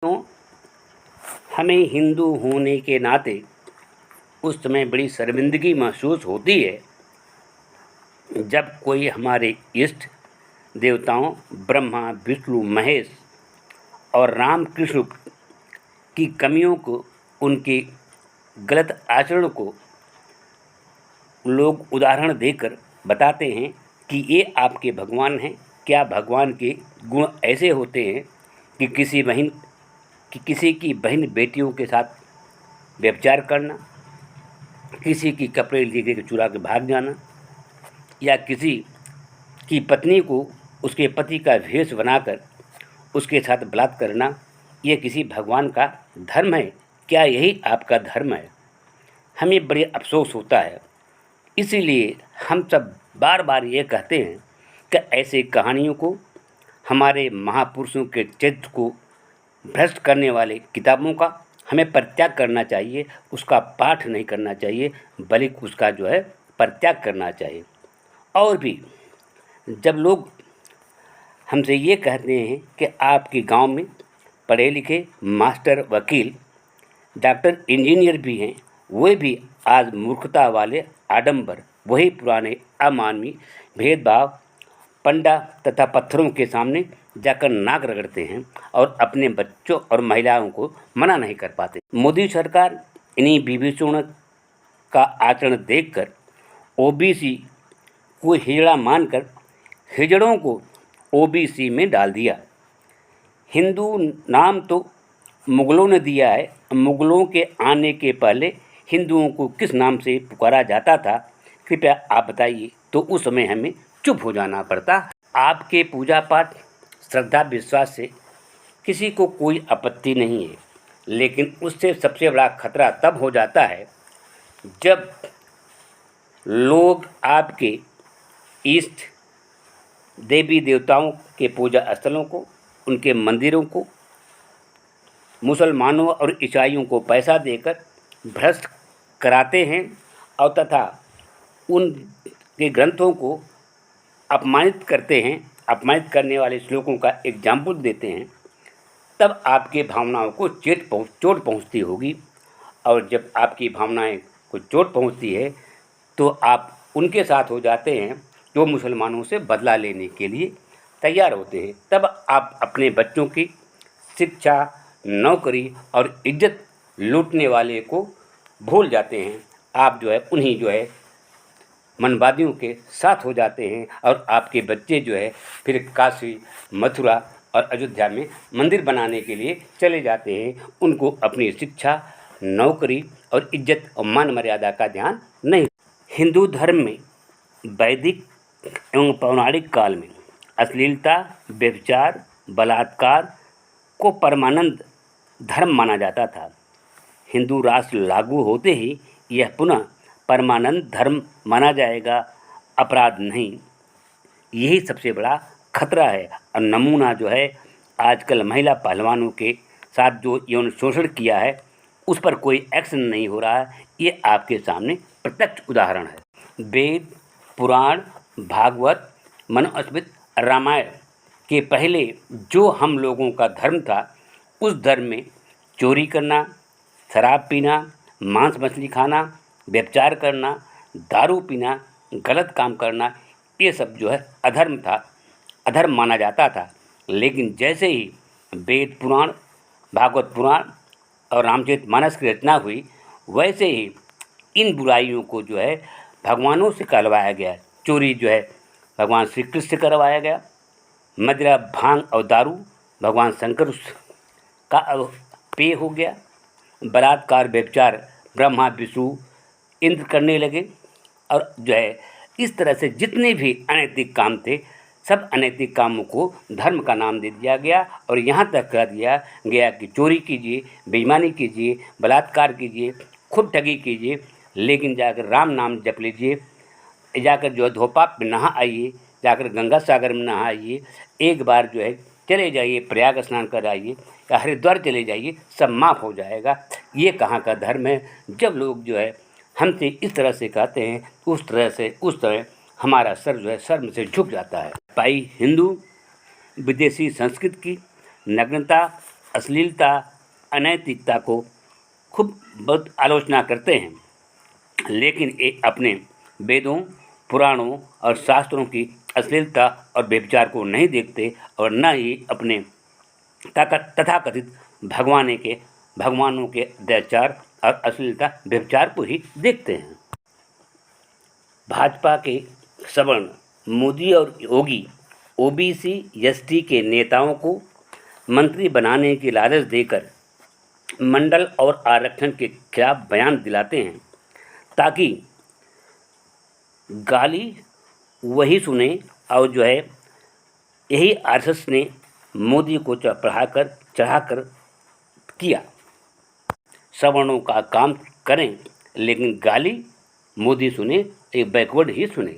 तो हमें हिंदू होने के नाते उस समय बड़ी शर्मिंदगी महसूस होती है जब कोई हमारे इष्ट देवताओं ब्रह्मा विष्णु महेश और राम कृष्ण की कमियों को, उनके गलत आचरण को लोग उदाहरण देकर बताते हैं कि ये आपके भगवान हैं। क्या भगवान के गुण ऐसे होते हैं कि किसी की बहन बेटियों के साथ व्यभिचार करना, किसी की कपड़े लेके के चुरा के भाग जाना, या किसी की पत्नी को उसके पति का भेष बनाकर उसके साथ बलात्कार करना, ये किसी भगवान का धर्म है? क्या यही आपका धर्म है? हमें बड़े अफसोस होता है। इसीलिए हम सब बार बार ये कहते हैं कि ऐसे कहानियों को, हमारे महापुरुषों के चरित्र को भ्रष्ट करने वाले किताबों का हमें परित्याग करना चाहिए। उसका पाठ नहीं करना चाहिए, बल्कि उसका परित्याग करना चाहिए। और भी जब लोग हमसे ये कहते हैं कि आपके गांव में पढ़े लिखे मास्टर, वकील, डॉक्टर, इंजीनियर भी हैं, वे भी आज मूर्खता वाले आडंबर, वही पुराने अमानवीय भेदभाव, पंडा तथा पत्थरों के सामने जाकर नाक रगड़ते हैं और अपने बच्चों और महिलाओं को मना नहीं कर पाते। मोदी सरकार इन्हीं विभीषण का आचरण देखकर ओबीसी को हिजड़ा मानकर हिजड़ों को ओबीसी में डाल दिया। हिंदू नाम तो मुगलों ने दिया है। मुगलों के आने के पहले हिंदुओं को किस नाम से पुकारा जाता था, कृपया आप बताइए, तो उस समय हमें चुप हो जाना पड़ता। आपके पूजा पाठ, श्रद्धा, विश्वास से किसी को कोई आपत्ति नहीं है, लेकिन उससे सबसे बड़ा खतरा तब हो जाता है जब लोग आपके इष्ट देवी देवताओं के पूजा स्थलों को, उनके मंदिरों को मुसलमानों और ईसाइयों को पैसा देकर भ्रष्ट कराते हैं और तथा उनके ग्रंथों को अपमानित करते हैं। अपमानित करने वाले श्लोकों का एग्जाम्पल देते हैं, तब आपके भावनाओं को चोट पहुंचती होगी। और जब आपकी भावनाएं को चोट पहुंचती है तो आप उनके साथ हो जाते हैं जो मुसलमानों से बदला लेने के लिए तैयार होते हैं। तब आप अपने बच्चों की शिक्षा, नौकरी और इज्जत लूटने वाले को भूल जाते हैं। आप उन्हीं मनवादियों के साथ हो जाते हैं और आपके बच्चे फिर काशी, मथुरा और अयोध्या में मंदिर बनाने के लिए चले जाते हैं। उनको अपनी शिक्षा, नौकरी और इज्जत और मान मर्यादा का ध्यान नहीं। हिंदू धर्म में वैदिक एवं पौराणिक काल में अश्लीलता, व्यभिचार, बलात्कार को परमानंद धर्म माना जाता था। हिंदू राष्ट्र लागू होते ही यह पुनः परमानंद धर्म माना जाएगा, अपराध नहीं। यही सबसे बड़ा खतरा है। और नमूना आजकल महिला पहलवानों के साथ जो यौन शोषण किया है, उस पर कोई एक्शन नहीं हो रहा है। ये आपके सामने प्रत्यक्ष उदाहरण है। वेद, पुराण, भागवत, मनुस्मृति, रामायण के पहले जो हम लोगों का धर्म था, उस धर्म में चोरी करना, शराब पीना, मांस मछली खाना, व्यभिचार करना, दारू पीना, गलत काम करना, ये सब अधर्म था, अधर्म माना जाता था। लेकिन जैसे ही वेद पुराण, भागवत पुराण और रामचरितमानस की रचना हुई, वैसे ही इन बुराइयों को भगवानों से कहलवाया गया। चोरी भगवान श्री कृष्ण से करवाया गया। मदिरा, भांग और दारू भगवान शंकर का पेय हो गया। बलात्कार, व्यभिचार ब्रह्मा, विष्णु, इंद्र करने लगे। और इस तरह से जितने भी अनैतिक काम थे, सब अनैतिक कामों को धर्म का नाम दे दिया गया। और यहाँ तक कह दिया गया कि चोरी कीजिए, बेईमानी कीजिए, बलात्कार कीजिए, खूब ठगी कीजिए, लेकिन जाकर राम नाम जप लीजिए, जाकर धोपा पे नहा आइए, जाकर गंगा सागर में नहा आइए, एक बार चले जाइए, प्रयाग स्नान कर आइए या हरिद्वार चले जाइए, सब माफ़ हो जाएगा। ये कहाँ का धर्म है? जब लोग हमसे इस तरह से कहते हैं, तो उस तरह हमारा सर शर्म से झुक जाता है। पाई हिंदू विदेशी संस्कृति की नग्नता अश्लीलता, अनैतिकता को खूब बहुत आलोचना करते हैं, लेकिन ये अपने वेदों, पुराणों और शास्त्रों की अश्लीलता और व्यभिचार को नहीं देखते और न ही अपने तथाकथित भगवानों के अत्याचार और अश्लीलता व्यभिचार को ही देखते हैं। भाजपा के सवर्ण, मोदी और योगी ओबीसी एसटी के नेताओं को मंत्री बनाने की लालच देकर मंडल और आरक्षण के खिलाफ बयान दिलाते हैं, ताकि गाली वही सुने और यही आरएसएस ने मोदी को चढ़ाकर किया। सवर्णों का काम करें, लेकिन गाली मोदी सुने, एक बैकवर्ड ही सुने।